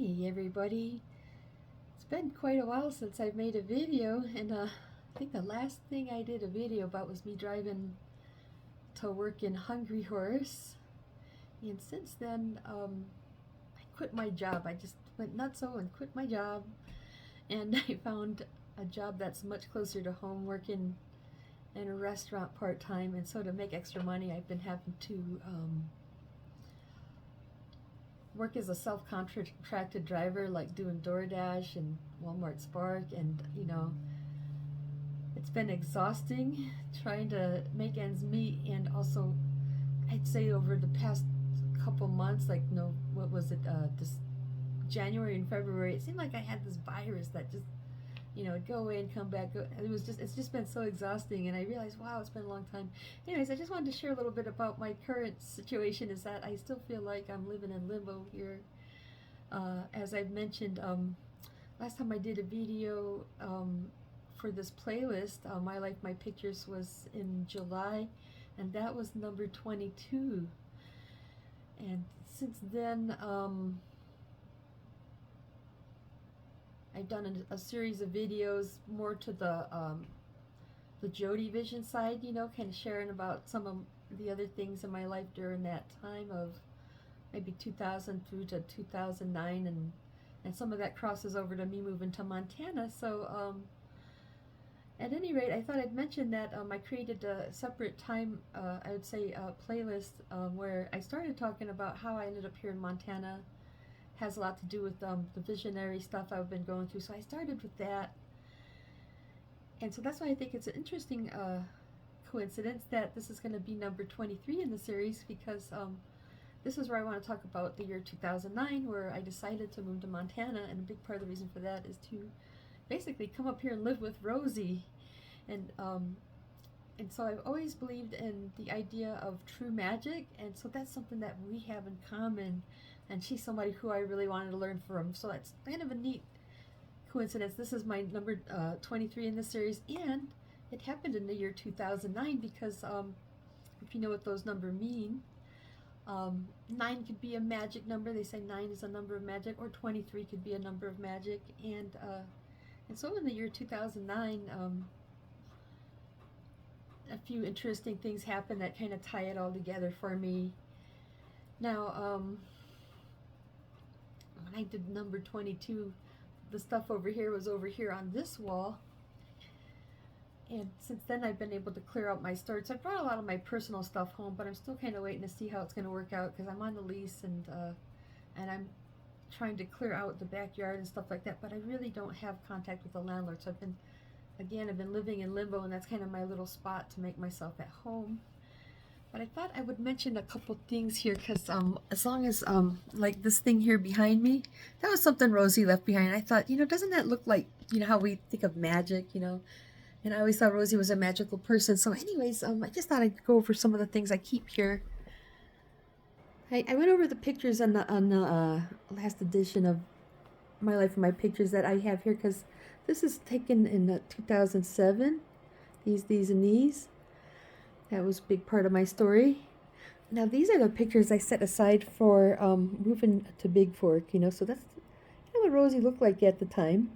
Hey everybody, it's been quite a while since I've made a video, and I think the last thing I did a video about was me driving to work in Hungry Horse. And since then I quit my job. I just went nutso and quit my job, and I found a job that's much closer to home, working in a restaurant part-time. And so to make extra money, I've been having to work as a self-contracted driver, like doing DoorDash and Walmart Spark, and it's been exhausting trying to make ends meet. And also, I'd say over the past couple months, like no, what was it, this January and February, it seemed like I had this virus that just go away and come back. It's just been so exhausting, and I realized, wow, it's been a long time. Anyways, I just wanted to share a little bit about my current situation. Is that I still feel like I'm living in limbo here. As I've mentioned, last time I did a video for this playlist, My Life, My Pictures, was in July, and that was number 22. And since then, I've done a series of videos more to the Jody Vision side, kind of sharing about some of the other things in my life during that time of maybe 2000 through to 2009, and some of that crosses over to me moving to Montana. So at any rate, I thought I'd mention that I created a separate time, I would say, playlist where I started talking about how I ended up here in Montana. Has a lot to do with the visionary stuff I've been going through. So I started with that. And so that's why I think it's an interesting coincidence that this is going to be number 23 in the series, because this is where I want to talk about the year 2009, where I decided to move to Montana. And a big part of the reason for that is to basically come up here and live with Rosie. And so I've always believed in the idea of true magic, and so that's something that we have in common. And she's somebody who I really wanted to learn from. So that's kind of a neat coincidence. This is my number 23 in this series, and it happened in the year 2009 because if you know what those numbers mean, 9 could be a magic number. They say 9 is a number of magic, or 23 could be a number of magic. And so in the year 2009, a few interesting things happened that kind of tie it all together for me. Now, when I did number 22, the stuff over here was over here on this wall. And since then, I've been able to clear out my storage. So I brought a lot of my personal stuff home, but I'm still kind of waiting to see how it's going to work out, because I'm on the lease, and I'm trying to clear out the backyard and stuff like that. But I really don't have contact with the landlord. So I've been living in limbo, and that's kind of my little spot to make myself at home. But I thought I would mention a couple things here, because as long as like this thing here behind me, that was something Rosie left behind. I thought, doesn't that look like how we think of magic, and I always thought Rosie was a magical person. So anyways, I just thought I'd go over some of the things I keep here. I went over the pictures on the last edition of My Life and My Pictures that I have here, because this is taken in 2007. These and these. That was a big part of my story. Now, these are the pictures I set aside for moving to Bigfork, so that's what Rosie looked like at the time.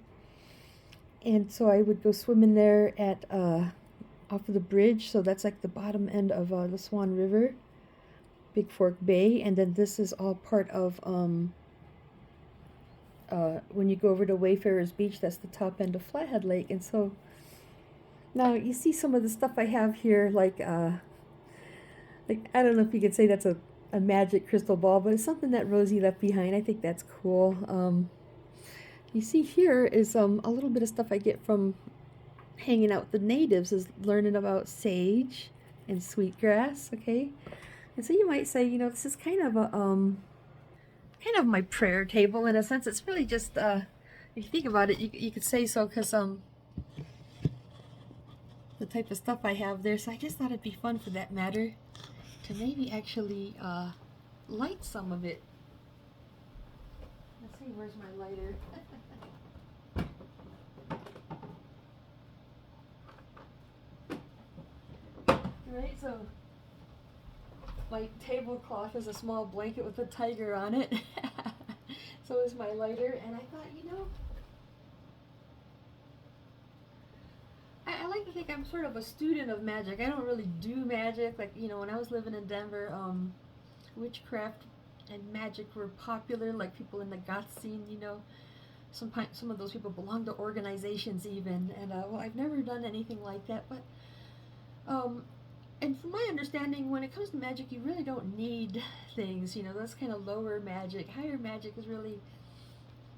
And so I would go swimming there at off of the bridge. So that's like the bottom end of the Swan River, Bigfork Bay. And then this is all part of when you go over to Wayfarers Beach, that's the top end of Flathead Lake. And so now you see some of the stuff I have here, like I don't know if you could say that's a magic crystal ball, but it's something that Rosie left behind. I think that's cool. You see here is a little bit of stuff I get from hanging out with the natives, is learning about sage and sweetgrass. Okay, and so you might say, this is kind of my prayer table in a sense. It's really just if you think about it, you could say so, because the type of stuff I have there. So I just thought it'd be fun, for that matter, to maybe actually light some of it. Let's see, where's my lighter? Alright, so my tablecloth is a small blanket with a tiger on it. So So is my lighter, and I thought, I like to think I'm sort of a student of magic. I don't really do magic. Like, when I was living in Denver, witchcraft and magic were popular, like people in the goth scene, some of those people belong to organizations even, and well, I've never done anything like that, but and from my understanding, when it comes to magic, you really don't need things, that's kind of lower magic. Higher magic is really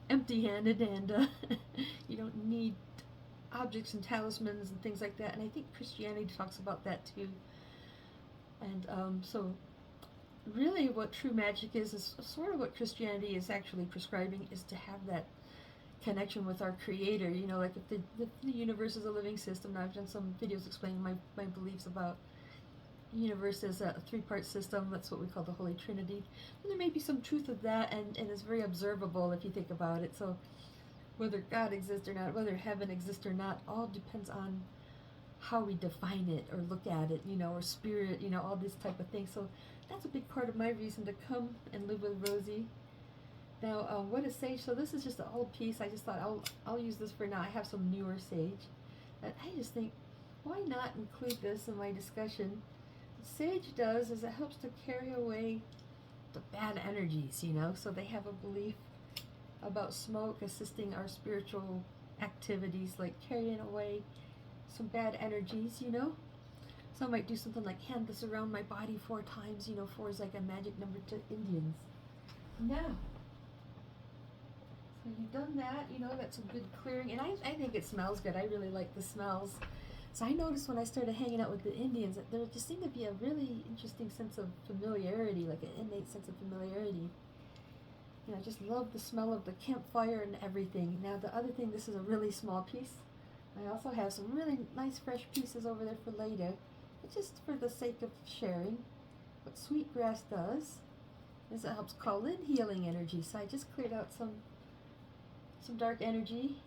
empty-handed, and you don't need objects and talismans and things like that, and I think Christianity talks about that too. And so really what true magic is sort of what Christianity is actually prescribing, is to have that connection with our creator. Like if the universe is a living system. Now I've done some videos explaining my beliefs about the universe as a three-part system. That's what we call the Holy Trinity, and there may be some truth of that, and it's very observable if you think about it. So whether God exists or not, whether heaven exists or not, all depends on how we define it or look at it, or spirit, all these type of things. So that's a big part of my reason to come and live with Rosie. Now, what is sage? So this is just an old piece. I just thought I'll use this for now. I have some newer sage that I just think, why not include this in my discussion? What sage does is it helps to carry away the bad energies, so they have a belief about smoke assisting our spiritual activities, like carrying away some bad energies, So I might do something like hand this around my body 4 times, 4 is like a magic number to Indians. Now, so you've done that, that's some good clearing, and I think it smells good. I really like the smells. So I noticed when I started hanging out with the Indians that there just seemed to be a really interesting sense of familiarity, like an innate sense of familiarity. I just love the smell of the campfire and everything. Now the other thing, this is a really small piece. I also have some really nice fresh pieces over there for later, but just for the sake of sharing. What sweetgrass does is it helps call in healing energy. So I just cleared out some dark energy,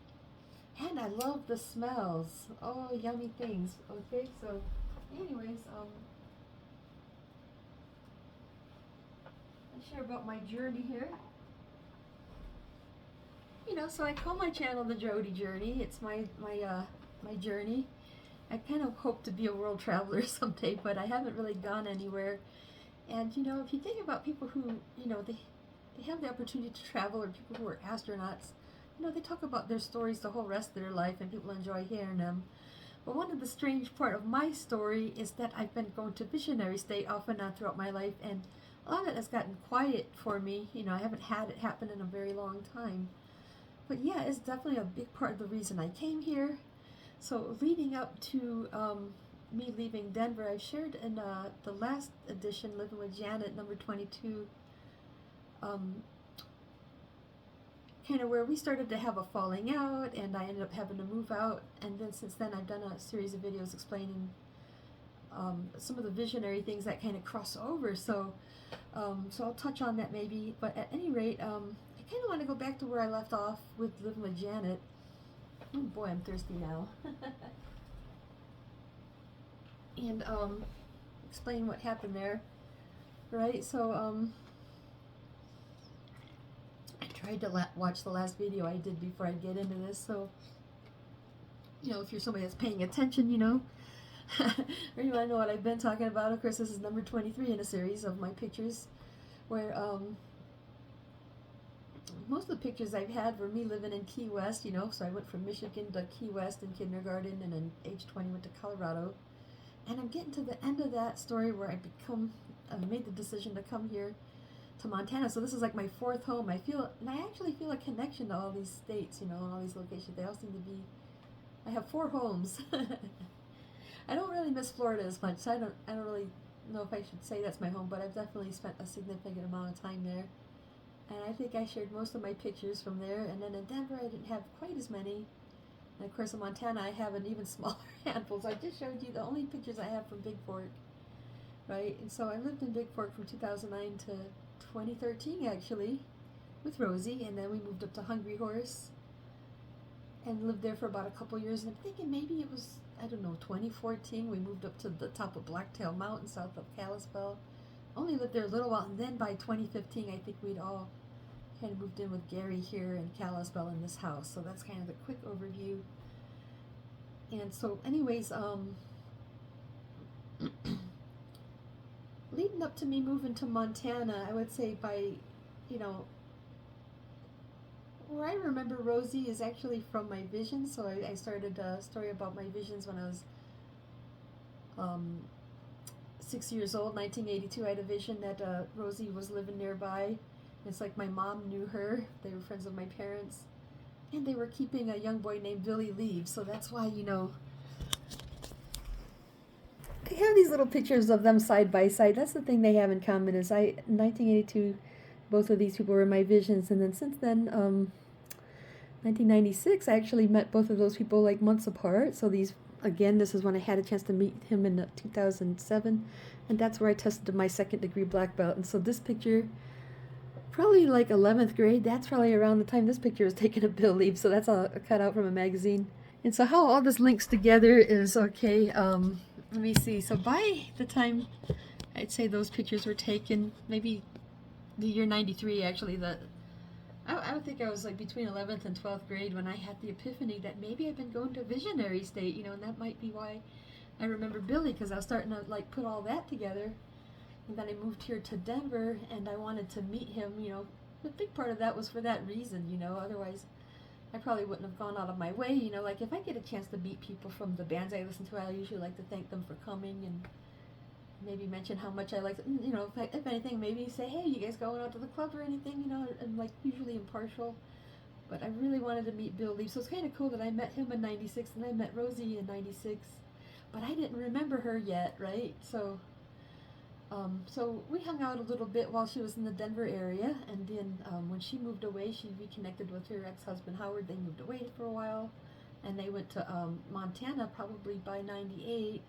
and I love the smells. Oh, yummy things. Okay, so anyways, I'll share about my journey here. So I call my channel the Jody Journey. It's my journey. I kind of hope to be a world traveler someday, but I haven't really gone anywhere. And if you think about people who, they have the opportunity to travel, or people who are astronauts, they talk about their stories the whole rest of their life, and people enjoy hearing them. But one of the strange part of my story is that I've been going to visionary state off and on throughout my life, and a lot of it has gotten quiet for me. I haven't had it happen in a very long time. But yeah, it's definitely a big part of the reason I came here. So leading up to me leaving Denver, I shared in the last edition, Living with Janet, number 22, kind of where we started to have a falling out, and I ended up having to move out. And then since then, I've done a series of videos explaining some of the visionary things that kind of cross over. So I'll touch on that maybe. But at any rate, I kind of want to go back to where I left off with Living with Janet. Oh boy, I'm thirsty now. And explain what happened there. Right, so I tried to watch the last video I did before I get into this. So, if you're somebody that's paying attention, or you want to know what I've been talking about, of course, this is number 23 in a series of my pictures, where most of the pictures I've had were me living in Key West, so I went from Michigan to Key West in kindergarten, and then age 20 went to Colorado. And I'm getting to the end of that story where I made the decision to come here to Montana. So this is like my 4th home. I actually feel a connection to all these states, and all these locations. They all seem to be, I have 4 homes. I don't really miss Florida as much, so I don't really know if I should say that's my home, but I've definitely spent a significant amount of time there. And I think I shared most of my pictures from there. And then in Denver, I didn't have quite as many. And of course, in Montana, I have an even smaller handful. So I just showed you the only pictures I have from Bigfork, right? And so I lived in Bigfork from 2009 to 2013, actually, with Rosie. And then we moved up to Hungry Horse and lived there for about a couple years. And I'm thinking maybe it was, 2014, we moved up to the top of Blacktail Mountain, south of Kalispell. Only lived there a little while, and then by 2015, I think we'd all kind of moved in with Gary here in Kalispell in this house. So that's kind of the quick overview. And so anyways, leading up to me moving to Montana, I would say by, you know, where I remember Rosie is actually from my visions. So I started a story about my visions when I was 6 years old, 1982. I had a vision that Rosie was living nearby. It's like my mom knew her. They were friends of my parents. And they were keeping a young boy named Billy Leave. So that's why, you know, I have these little pictures of them side by side. That's the thing they have in common is in 1982, both of these people were in my visions. And then since then, 1996, I actually met both of those people like months apart. So these, again, this is when I had a chance to meet him in 2007. And that's where I tested my 2nd degree black belt. And so this picture, probably like 11th grade, that's probably around the time this picture was taken at Bill Leave. So that's a cutout from a magazine. And so how all this links together is, okay, let me see. So by the time I'd say those pictures were taken, maybe the year 93 actually, I would think I was like between 11th and 12th grade when I had the epiphany that maybe I've been going to visionary state, you know, and that might be why I remember Billy, because I was starting to like put all that together. And then I moved here to Denver and I wanted to meet him, you know. A big part of that was for that reason, you know, otherwise I probably wouldn't have gone out of my way, you know, like if I get a chance to meet people from the bands I listen to, I usually like to thank them for coming and maybe mention how much I like, you know, if anything, maybe say, hey, you guys going out to the club or anything, you know, I'm like usually impartial, but I really wanted to meet Bill Leaf, so it's kind of cool that I met him in 96 and I met Rosie in 96, but I didn't remember her yet, right, so we hung out a little bit while she was in the Denver area, and then when she moved away, she reconnected with her ex-husband Howard. They moved away for a while, and they went to Montana probably by 98.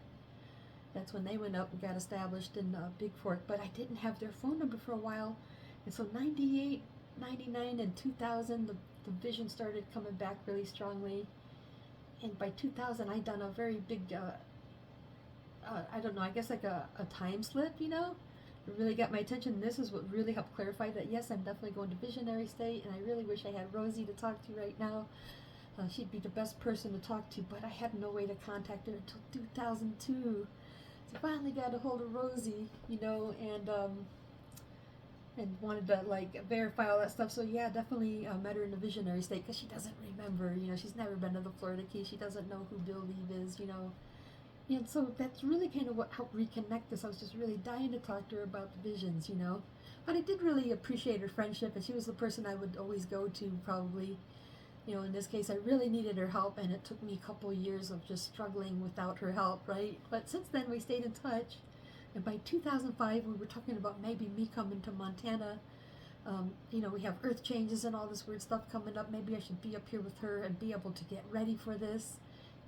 That's when they went up and got established in Bigfork, but I didn't have their phone number for a while, and so 98, 99, and 2000, the vision started coming back really strongly, and by 2000, I'd done a very big I don't know, I guess like a time slip, you know? It really got my attention. This is what really helped clarify that, yes, I'm definitely going to visionary state, and I really wish I had Rosie to talk to right now. She'd be the best person to talk to, but I had no way to contact her until 2002. So finally got a hold of Rosie, you know, and wanted to like verify all that stuff. So yeah, definitely met her in the visionary state because she doesn't remember, you know, she's never been to the Florida Keys. She doesn't know who Bill Leave is, you know. And so that's really kind of what helped reconnect us. I was just really dying to talk to her about the visions, you know. But I did really appreciate her friendship, and she was the person I would always go to probably. You know, in this case, I really needed her help, and it took me a couple years of just struggling without her help, right? But since then, we stayed in touch. And by 2005, we were talking about maybe me coming to Montana. You know, we have earth changes and all this weird stuff coming up. Maybe I should be up here with her and be able to get ready for this.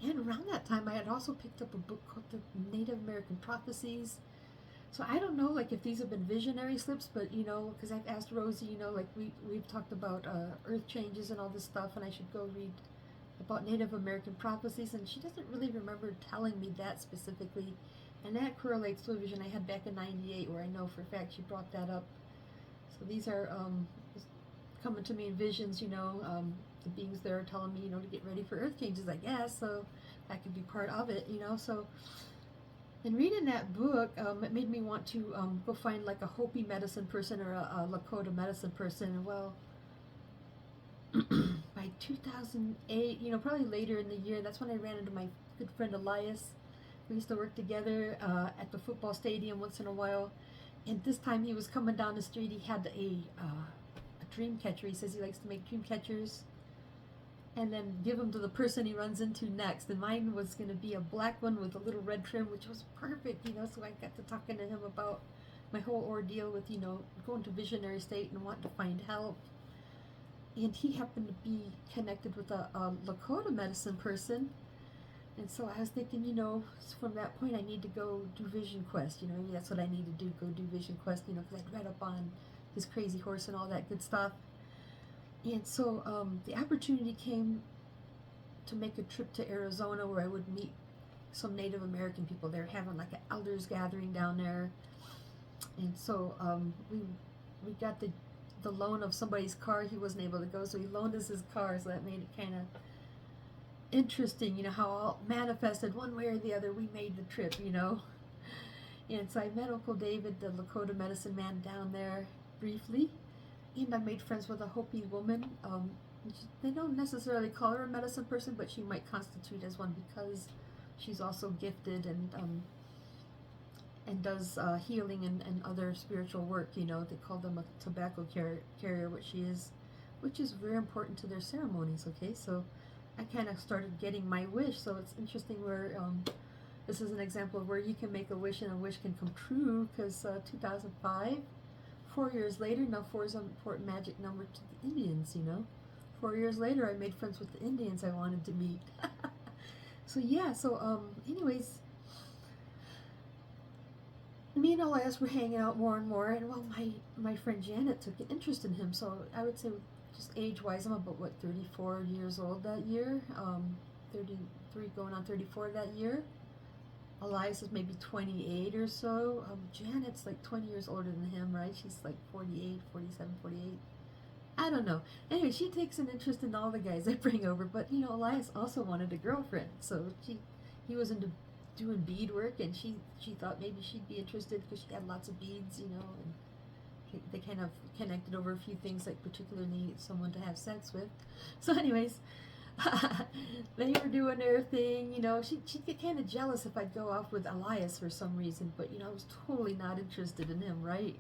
And around that time, I had also picked up a book called The Native American Prophecies. So I don't know, like, if these have been visionary slips, but, you know, because I've asked Rosie, you know, like, we've talked about earth changes and all this stuff, and I should go read about Native American prophecies, and she doesn't really remember telling me that specifically. And that correlates to a vision I had back in 98, where I know for a fact she brought that up. So these are coming to me in visions, you know, the beings there are telling me, you know, to get ready for earth changes, I guess, so that could be part of it, you know. So in reading that book, it made me want to go find like a Hopi medicine person or a Lakota medicine person. And well, by 2008, you know, probably later in the year, that's when I ran into my good friend Elias. We used to work together at the football stadium once in a while, and this time he was coming down the street. He had a dream catcher. He says he likes to make dream catchers and then give them to the person he runs into next. And mine was going to be a black one with a little red trim, which was perfect, you know. So I got to talking to him about my whole ordeal with, you know, going to visionary state and wanting to find help. And he happened to be connected with a Lakota medicine person. And so I was thinking, you know, from that point I need to go do Vision Quest. You know, maybe that's what I need to do, go do Vision Quest, you know, because I'd read up on his crazy horse and all that good stuff. And so the opportunity came to make a trip to Arizona where I would meet some Native American people. They're having like an elders gathering down there. And so we got the the loan of somebody's car. He wasn't able to go, so he loaned us his car, so that made it kind of interesting, how all manifested one way or the other. We made the trip. And so I met Uncle David, the Lakota medicine man, down there briefly, and I made friends with a Hopi woman. They don't necessarily call her a medicine person, but she might constitute as one because she's also gifted and does healing and other spiritual work. They call them a tobacco carrier, which is very important to their ceremonies. Okay, so I kind of started getting my wish. So it's interesting where this is an example of where you can make a wish and a wish can come true, because 2005, 4 years later, now 4 is an important magic number to the Indians. 4 years later, I made friends with the Indians I wanted to meet. Anyways, me and Elias were hanging out more and more, and well, my friend Janet took an interest in him. So I would say, just age-wise, I'm about 34 years old that year, 33 going on 34 that year. Elias is maybe 28 or so. Janet's like 20 years older than him, right? She's like 48, 47, 48. I don't know. Anyway, she takes an interest in all the guys I bring over, but Elias also wanted a girlfriend, so he was into doing bead work, and she thought maybe she'd be interested because she had lots of beads, and they kind of connected over a few things, like particularly someone to have sex with. So anyways, they were doing their thing. She'd get kind of jealous if I'd go off with Elias for some reason, but I was totally not interested in him, right?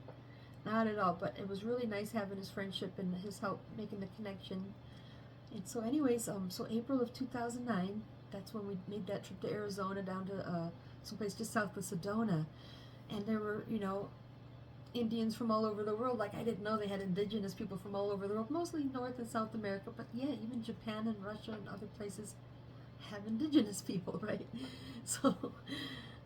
Not at all. But it was really nice having his friendship and his help making the connection. And so anyways, so April of 2009, that's when we made that trip to Arizona, down to someplace just south of Sedona. And there were, Indians from all over the world. Like, I didn't know they had indigenous people from all over the world, mostly North and South America, but yeah, even Japan and Russia and other places have indigenous people, right? So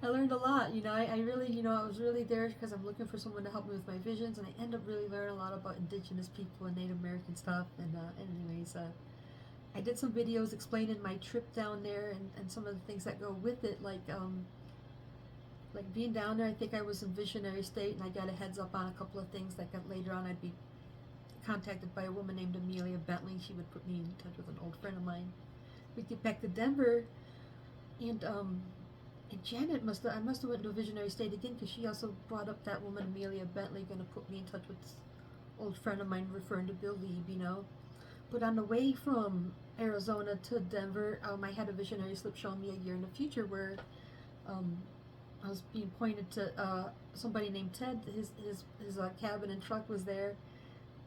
I learned a lot. I really, I was really there because I'm looking for someone to help me with my visions, and I end up really learning a lot about indigenous people and Native American stuff. And anyways, I did some videos explaining my trip down there and some of the things that go with it, like being down there. I think I was in visionary state, and I got a heads up on a couple of things. Like later on, I'd be contacted by a woman named Amelia Bentley. She would put me in touch with an old friend of mine. We'd get back to Denver, and Janet I must have went into a visionary state again, because she also brought up that woman Amelia Bentley, going to put me in touch with this old friend of mine, referring to Bill Lieb. But on the way from Arizona to Denver, I had a visionary slip showing me a year in the future where I was being pointed to somebody named Ted. His cabin and truck was there,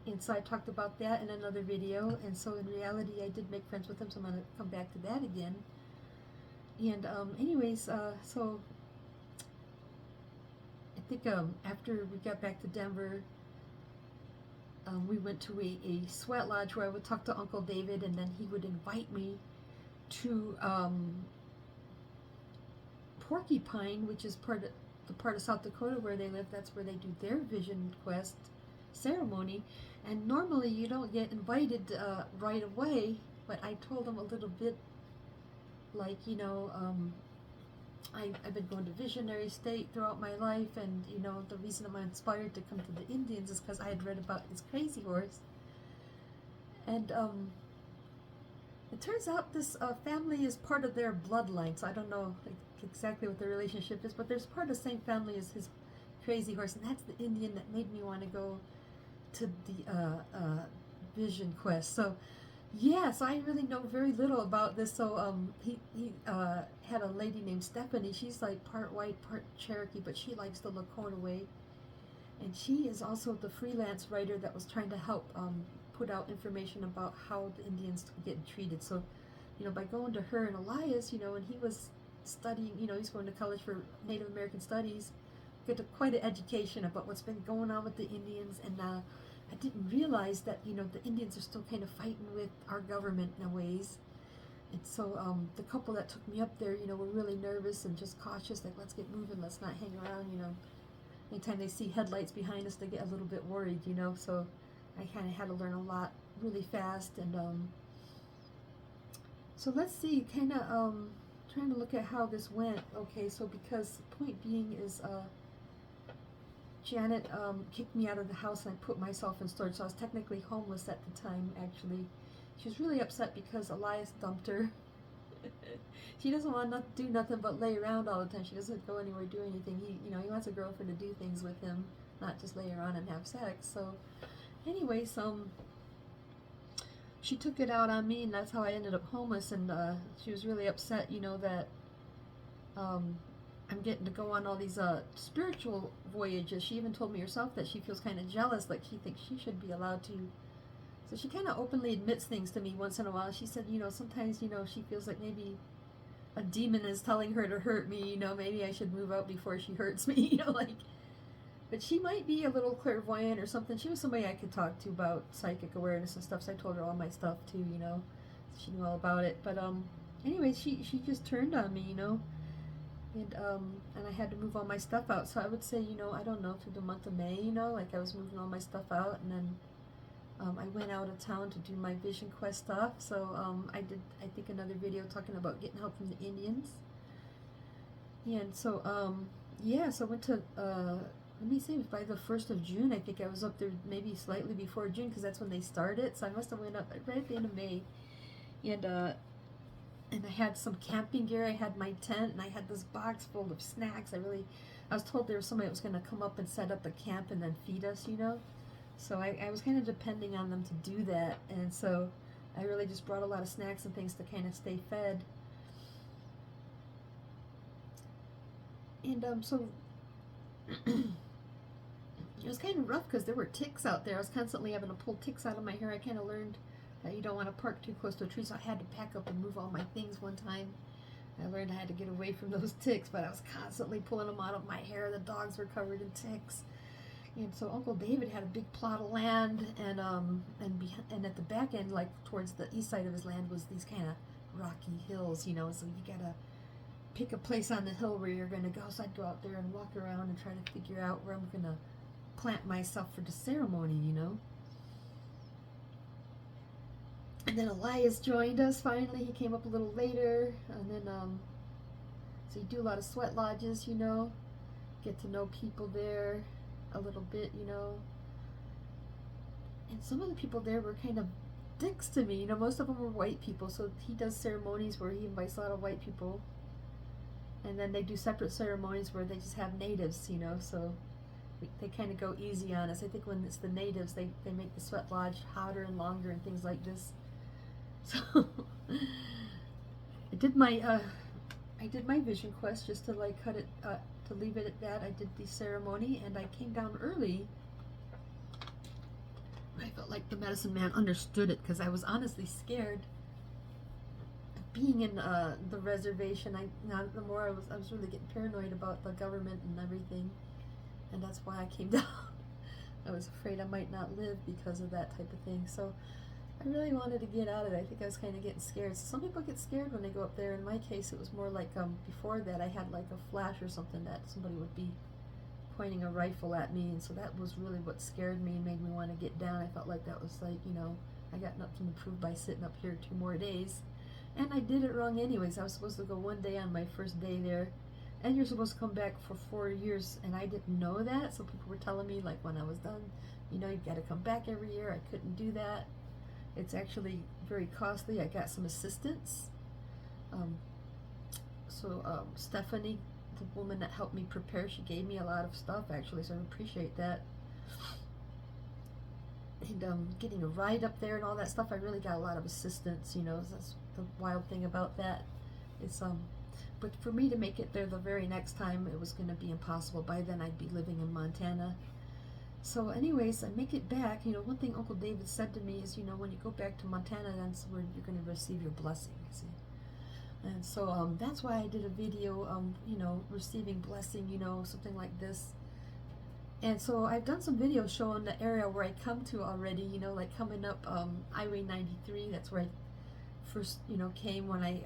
and so I talked about that in another video. And so in reality, I did make friends with him, so I'm going to come back to that again. And anyways, so I think after we got back to Denver, we went to a sweat lodge where I would talk to Uncle David, and then he would invite me to Porcupine, which is the part of South Dakota where they live. That's where they do their vision quest ceremony. And normally you don't get invited right away, but I told them a little bit, like, I've been going to visionary state throughout my life, and the reason I'm inspired to come to the Indians is because I had read about his crazy horse. And it turns out this family is part of their bloodline, so I don't know exactly what the relationship is, but there's part of the same family as his crazy horse, and that's the Indian that made me want to go to the vision quest. So yeah, so I really know very little about this. So he had a lady named Stephanie. She's like part white, part Cherokee, but she likes the Lakota way, and she is also the freelance writer that was trying to help put out information about how the Indians get treated. So by going to her and Elias, and he was studying, he's going to college for Native American Studies, get quite an education about what's been going on with the Indians. And I didn't realize that, the Indians are still kind of fighting with our government in ways. And so the couple that took me up there, were really nervous and just cautious, like, let's get moving, let's not hang around, Anytime they see headlights behind us, they get a little bit worried, So I kind of had to learn a lot really fast. And so let's see, kind of trying to look at how this went. Okay, so because the point being is Janet kicked me out of the house and I put myself in storage, so I was technically homeless at the time, actually. She was really upset because Elias dumped her. She doesn't want to do nothing but lay around all the time. She doesn't go anywhere, do anything. He wants a girlfriend to do things with him, not just lay around and have sex. So, anyways, she took it out on me, and that's how I ended up homeless. And she was really upset, that I'm getting to go on all these spiritual voyages. She even told me herself that she feels kind of jealous, like she thinks she should be allowed to. So she kind of openly admits things to me once in a while. She said, sometimes, she feels like maybe a demon is telling her to hurt me, maybe I should move out before she hurts me, like. But she might be a little clairvoyant or something. She was somebody I could talk to about psychic awareness and stuff, so I told her all my stuff too, She knew all about it. But anyway, she just turned on me, and I had to move all my stuff out. So I would say, I don't know, through the month of May, like I was moving all my stuff out, and then I went out of town to do my Vision Quest stuff. So I did, I think, another video talking about getting help from the Indians. And so yeah, so I went to let me see, by the 1st of June, I think I was up there, maybe slightly before June, because that's when they started. So I must have went up right at the end of May, and I had some camping gear. I had my tent, and I had this box full of snacks. I was told there was somebody that was going to come up and set up a camp and then feed us, So I was kind of depending on them to do that, and so I really just brought a lot of snacks and things to kind of stay fed. And so it was kind of rough because there were ticks out there. I was constantly having to pull ticks out of my hair. I kind of learned that you don't want to park too close to a tree, so I had to pack up and move all my things one time. I learned I had to get away from those ticks, but I was constantly pulling them out of my hair. The dogs were covered in ticks. And so Uncle David had a big plot of land, and at the back end, like towards the east side of his land, was these kind of rocky hills, So you gotta pick a place on the hill where you're gonna go. So I'd go out there and walk around and try to figure out where I'm gonna plant myself for the ceremony, And then Elias joined us finally. He came up a little later, and then so you do a lot of sweat lodges, get to know people there a little bit, and some of the people there were kind of dicks to me, most of them were white people, so he does ceremonies where he invites a lot of white people, and then they do separate ceremonies where they just have natives, so they kind of go easy on us. I think when it's the natives, they make the sweat lodge hotter and longer and things like this. So I did my Vision Quest just to like cut it to leave it at that. I did the ceremony and I came down early. I felt like the medicine man understood it because I was honestly scared of being in the reservation. The more I was really getting paranoid about the government and everything, and that's why I came down. I was afraid I might not live because of that type of thing. So I really wanted to get out of it. I think I was kind of getting scared. So some people get scared when they go up there. In my case, it was more like before that I had like a flash or something that somebody would be pointing a rifle at me, and so that was really what scared me and made me want to get down. I felt like that was like, I got nothing to prove by sitting up here 2 more days. And I did it wrong anyways. I was supposed to go 1 day on my first day there, and you're supposed to come back for 4 years, and I didn't know that. So people were telling me, like, when I was done, you've got to come back every year. I couldn't do that. It's actually very costly. I got some assistance. Stephanie, the woman that helped me prepare, she gave me a lot of stuff actually, so I appreciate that. And getting a ride up there and all that stuff, I really got a lot of assistance, that's the wild thing about that. It's but for me to make it there the very next time, it was going to be impossible. By then I'd be living in Montana. So anyways, I make it back. One thing Uncle David said to me is, when you go back to Montana, that's where you're going to receive your blessing, see. And so that's why I did a video, receiving blessing, something like this. And so I've done some videos showing the area where I come to already, like coming up Highway 93. That's where I first, came when I,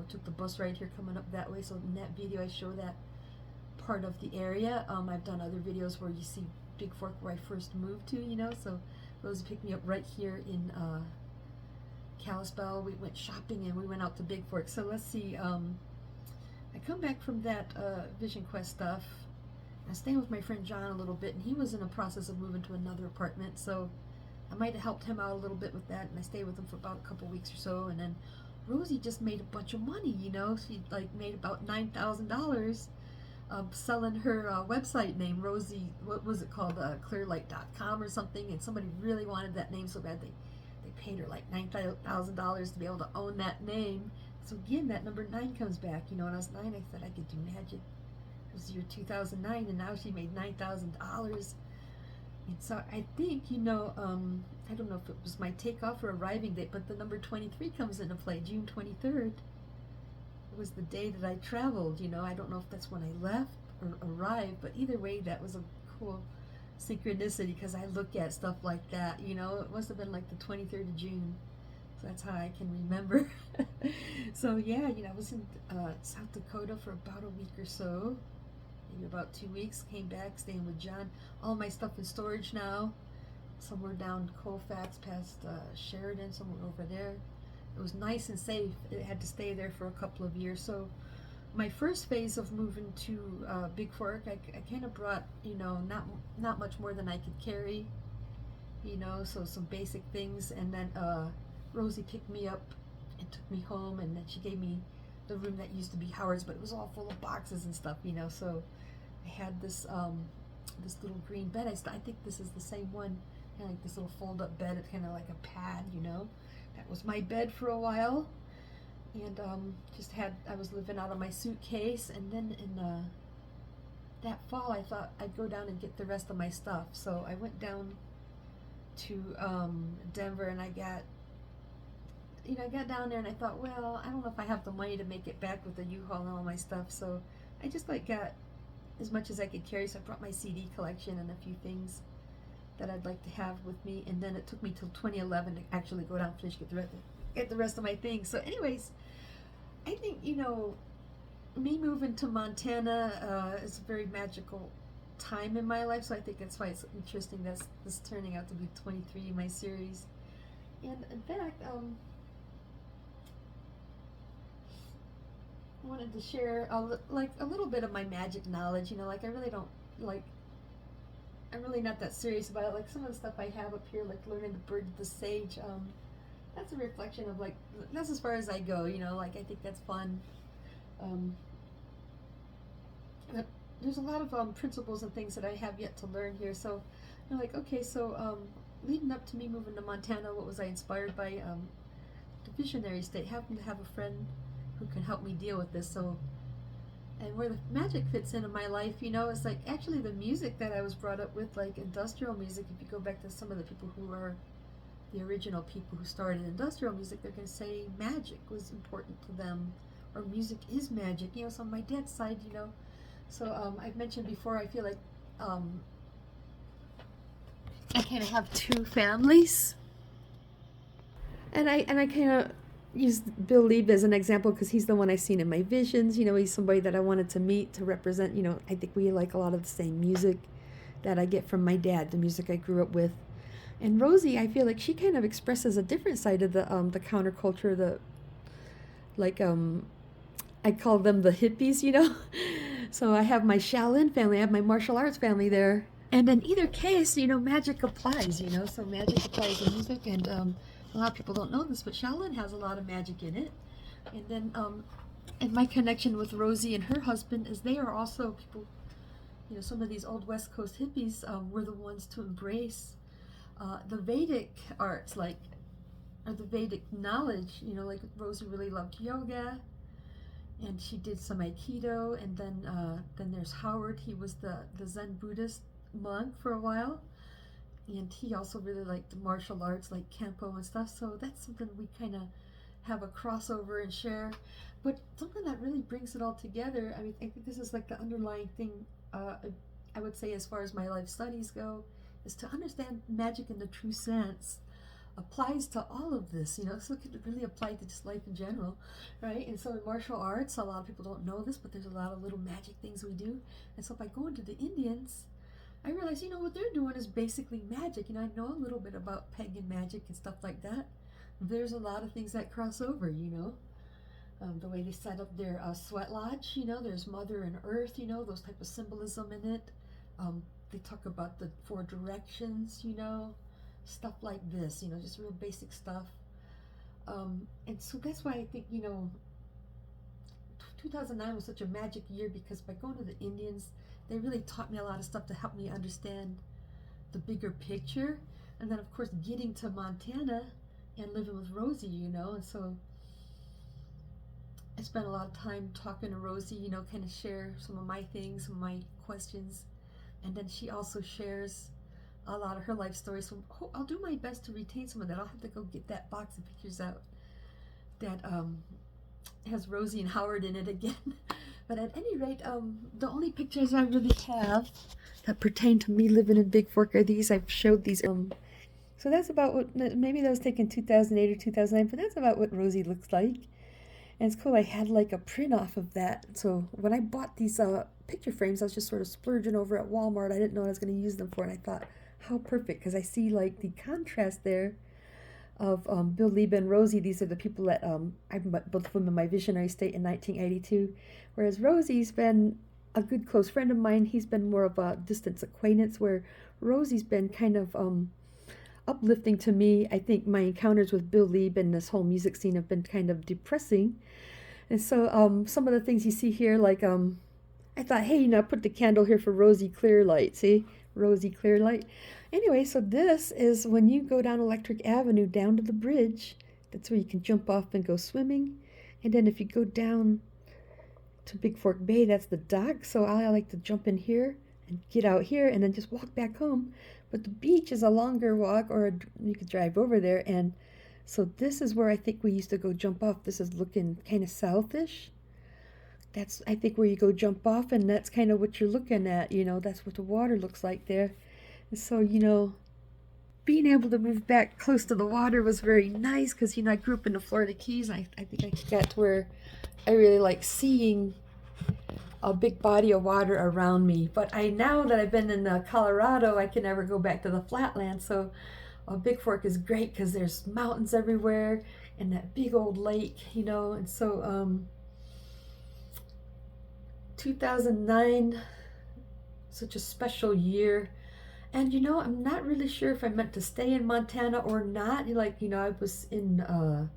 took the bus right here coming up that way. So in that video, I show that part of the area. I've done other videos where you see Bigfork where I first moved to, so those picked me up right here in Kalispell. We went shopping and we went out to Bigfork. So let's see, I come back from that Vision Quest stuff, I was staying with my friend John a little bit, and he was in the process of moving to another apartment, so I might have helped him out a little bit with that, and I stayed with him for about a couple weeks or so, and then Rosie just made a bunch of money, you know. She like made about $9,000 selling her website name, Rosie, what was it called, clearlight.com or something, and somebody really wanted that name so bad they paid her like $9,000 to be able to own that name. So again, that number 9 comes back, you know. When I was 9, I thought I could do magic. It was year 2009, and now she made $9,000. And so I think, you know, I don't know if it was my takeoff or arriving date, but the number 23 comes into play, June 23rd. It was the day that I traveled, you know. I don't know if that's when I left or arrived, but either way, that was a cool synchronicity, because I look at stuff like that, you know. It must have been like the 23rd of June. So that's how I can remember. So yeah, you know, I was in South Dakota for about a week or so, maybe about 2 weeks. Came back, staying with John. All my stuff in storage now. Somewhere down Colfax past Sheridan, somewhere over there. It was nice and safe. It had to stay there for a couple of years. So my first phase of moving to Bigfork, I kind of brought, you know, not much more than I could carry, you know, so some basic things. And then Rosie picked me up and took me home, and then she gave me the room that used to be Howard's, but it was all full of boxes and stuff, you know. So I had this this little green bed. I think this is the same one, kind of like this little fold-up bed. It's kind of like a pad, you know. That was my bed for a while, and I was living out of my suitcase. And then in that fall, I thought I'd go down and get the rest of my stuff. So I went down to Denver, and I got down there, and I thought, well, I don't know if I have the money to make it back with the U-Haul and all my stuff. So I just like got as much as I could carry. So I brought my CD collection and a few things that I'd like to have with me. And then it took me till 2011 to actually go down and finish, get the rest of my things. So anyways, I think, you know, me moving to Montana is a very magical time in my life. So I think that's why it's interesting that's this turning out to be 23 in my series. And in fact, I wanted to share a little bit of my magic knowledge. You know, like I'm really not that serious about it. Like some of the stuff I have up here, like learning the bird of the sage, that's a reflection of, like, that's as far as I go, you know. Like I think that's fun. But there's a lot of principles and things that I have yet to learn here. So you're like, okay, so leading up to me moving to Montana, what was I inspired by? The visionary state. Happened to have a friend who can help me deal with this. So, and where the magic fits into my life, you know, is like actually the music that I was brought up with, like industrial music. If you go back to some of the people who are the original people who started industrial music, they're going to say magic was important to them, or music is magic, you know. So on my dad's side, you know, so I've mentioned before, I feel like I kind of have two families, and I kind of use Bill Lieb as an example because he's the one I seen in my visions. You know, he's somebody that I wanted to meet to represent. You know, I think we like a lot of the same music that I get from my dad, the music I grew up with. And Rosie, I feel like she kind of expresses a different side of the counterculture. I call them the hippies, you know. So I have my Shaolin family, I have my martial arts family there. And in either case, you know, magic applies, you know. So magic applies in music, and a lot of people don't know this, but Shaolin has a lot of magic in it. And then, and my connection with Rosie and her husband is they are also people, you know, some of these old West Coast hippies were the ones to embrace the Vedic arts, or the Vedic knowledge. You know, like Rosie really loved yoga, and she did some Aikido. And then there's Howard. He was the Zen Buddhist monk for a while, and he also really liked martial arts like Kempo and stuff. So that's something we kind of have a crossover and share. But something that really brings it all together, I mean, I think this is like the underlying thing, I would say, as far as my life studies go, is to understand magic in the true sense applies to all of this, you know. So it could really apply to just life in general, right? And so in martial arts, a lot of people don't know this, but there's a lot of little magic things we do. And so by going to the Indians, I realized, you know, what they're doing is basically magic. You know, I know a little bit about pagan magic and stuff like that. There's a lot of things that cross over, you know. The way they set up their sweat lodge, there's Mother and Earth, those type of symbolism in it. They talk about the four directions, stuff like this, just real basic stuff. And so that's why I think, 2009 was such a magic year, because by going to the Indians, they really taught me a lot of stuff to help me understand the bigger picture. And then, of course, getting to Montana and living with Rosie, and so I spent a lot of time talking to Rosie, kind of share some of my things, some of my questions. And then she also shares a lot of her life stories. So I'll do my best to retain some of that. I'll have to go get that box of pictures out that has Rosie and Howard in it again. But at any rate, the only pictures I really have that pertain to me living in Bigfork are these. I've showed these. So that's about what, maybe that was taken 2008 or 2009, but that's about what Rosie looks like. And it's cool, I had like a print off of that. So when I bought these picture frames, I was just sort of splurging over at Walmart. I didn't know what I was going to use them for, and I thought, how perfect, because I see like the contrast there of Bill Lieba and Rosie. These are the people that I met both of them in my visionary state in 1982, whereas Rosie's been a good close friend of mine. He's been more of a distant acquaintance, where Rosie's been kind of uplifting to me. I think my encounters with Bill Lieb and this whole music scene have been kind of depressing. And so some of the things you see here, like I thought, hey, put the candle here for Rosie Clearlight. See? Rosie Clearlight. Anyway, so this is when you go down Electric Avenue down to the bridge. That's where you can jump off and go swimming. And then if you go down to Bigfork Bay, that's the dock. So I like to jump in here and get out here and then just walk back home. But the beach is a longer walk, or you could drive over there. And so this is where I think we used to go jump off. This is looking kind of southish. That's, I think, where you go jump off, and that's kind of what you're looking at. That's what the water looks like there. And so, being able to move back close to the water was very nice, because, I grew up in the Florida Keys. And I think I got to where I really like seeing a big body of water around me. But now that I've been in Colorado, I can never go back to the flatland. So Bigfork is great because there's mountains everywhere and that big old lake, And so 2009, such a special year. And I'm not really sure if I meant to stay in Montana or not. I was in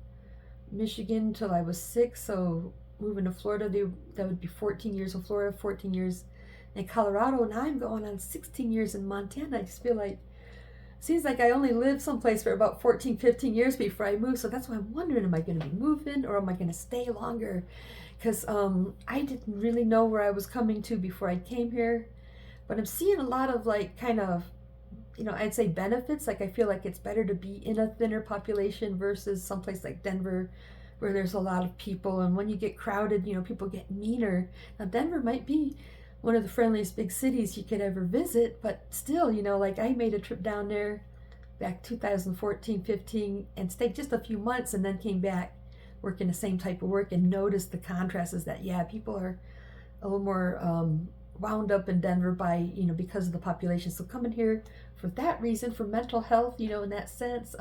Michigan till I was 6, so moving to Florida, that would be 14 years in Florida, 14 years in Colorado. Now I'm going on 16 years in Montana. I just feel like, seems like I only lived someplace for about 14, 15 years before I moved. So that's why I'm wondering, am I going to be moving, or am I going to stay longer? Because I didn't really know where I was coming to before I came here. But I'm seeing a lot of kind of, I'd say benefits. I feel like it's better to be in a thinner population versus someplace like Denver, where there's a lot of people, and when you get crowded, people get meaner. Now Denver might be one of the friendliest big cities you could ever visit, but still, I made a trip down there back 2014, 15, and stayed just a few months, and then came back working the same type of work, and noticed the contrast is that, people are a little more wound up in Denver by, because of the population. So coming here for that reason, for mental health, in that sense.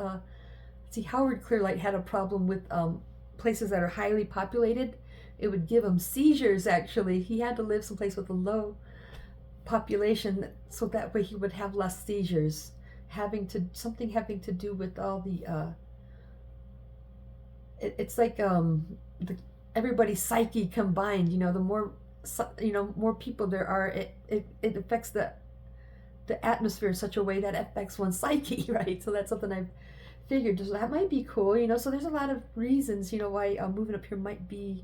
See, Howard Clearlight had a problem with places that are highly populated. It would give him seizures, actually. He had to live someplace with a low population, so that way he would have less seizures. Having to do with all the it's like everybody's psyche combined. The more more people there are, it affects the atmosphere in such a way that affects one's psyche, right? So that's something I've figured. So that might be cool, So there's a lot of reasons, why moving up here might be,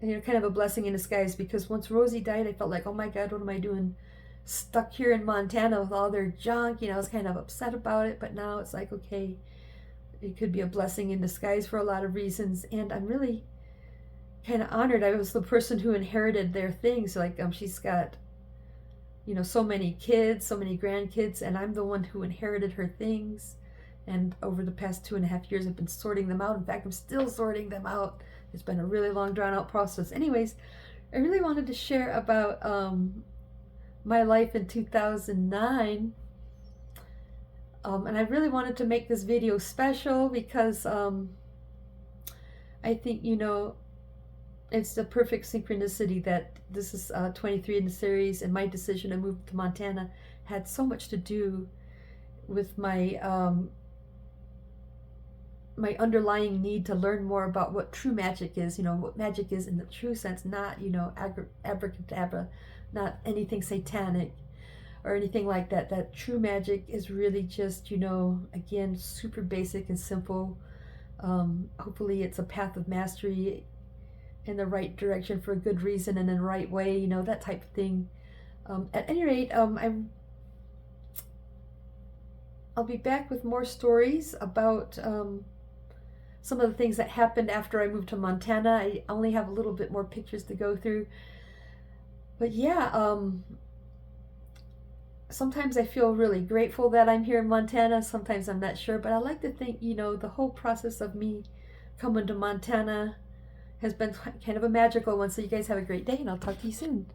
kind of a blessing in disguise. Because once Rosie died, I felt like, oh my God, what am I doing stuck here in Montana with all their junk? I was kind of upset about it, but now it's like, okay, it could be a blessing in disguise for a lot of reasons. And I'm really kind of honored. I was the person who inherited their things. She's got, so many kids, so many grandkids, and I'm the one who inherited her things. And over the past 2.5 years, I've been sorting them out. In fact, I'm still sorting them out. It's been a really long, drawn-out process. Anyways, I really wanted to share about my life in 2009. And I really wanted to make this video special because I think, it's the perfect synchronicity that this is 23 in the series, and my decision to move to Montana had so much to do with my underlying need to learn more about what true magic is, what magic is in the true sense, not, abracadabra, not anything satanic or anything like that. That true magic is really just, again, super basic and simple. Hopefully it's a path of mastery in the right direction for a good reason and in the right way, that type of thing. At any rate, I'll be back with more stories about some of the things that happened after I moved to Montana. I only have a little bit more pictures to go through. But yeah, sometimes I feel really grateful that I'm here in Montana. Sometimes I'm not sure. But I like to think, the whole process of me coming to Montana has been kind of a magical one. So you guys have a great day, and I'll talk to you soon.